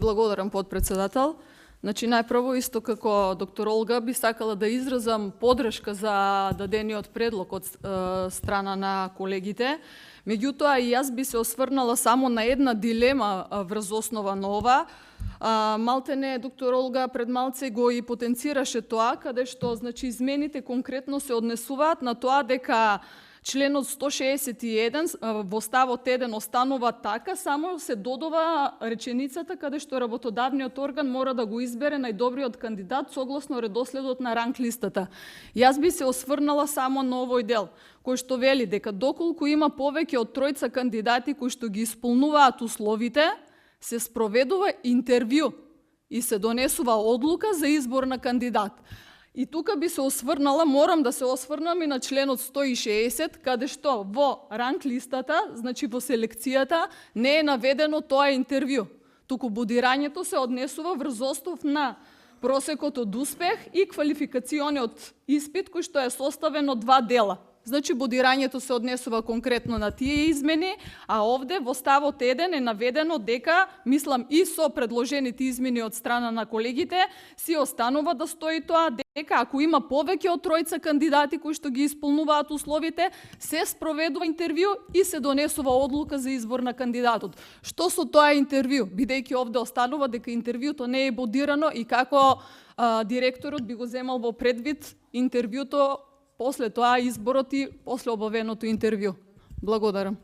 благодарам, подпредседател. Значи, најпрво, исто како доктор Олга, би сакала да изразам подршка за дадениот предлог од страна на колегите. Меѓутоа, и јас би се осврнала само на една дилема врз основа на ова. Малтене доктор Олга пред малце го и потенцираше тоа, каде што значи измените конкретно се однесуваат на тоа дека членот 161 во ставот 1 останува така, само се додава реченицата каде што работодавниот орган мора да го избере најдобриот кандидат согласно редоследот на ранг листата. Јас би се осврнала само на овој дел, кој што вели дека доколку има повеќе од тројца кандидати кои што ги исполнуваат условите, се спроведува интервју и се донесува одлука за избор на кандидат. И тука би се осврнала, морам да се осврнам и на членот 160, каде што во ранг листата, значи во селекцијата, не е наведено тоа интервју. Туку бодирањето се однесува врз основ на просекот од успех и квалификациониот испит кој што е составен од два дела. Значи, бодирањето се однесува конкретно на тие измени, а овде во ставот 1 е наведено дека, мислам и со предложените измени од страна на колегите, си останува да стои тоа дека ако има повеќе од тројца кандидати кои што ги исполнуваат условите, се спроведува интервју и се донесува одлука за избор на кандидатот. Што со тоа интервју? Бидејќи овде останува дека интервјуто не е бодирано и како директорот би го земал во предвид интервјуто после тоа изборот и после обавеното интервју. Благодарам.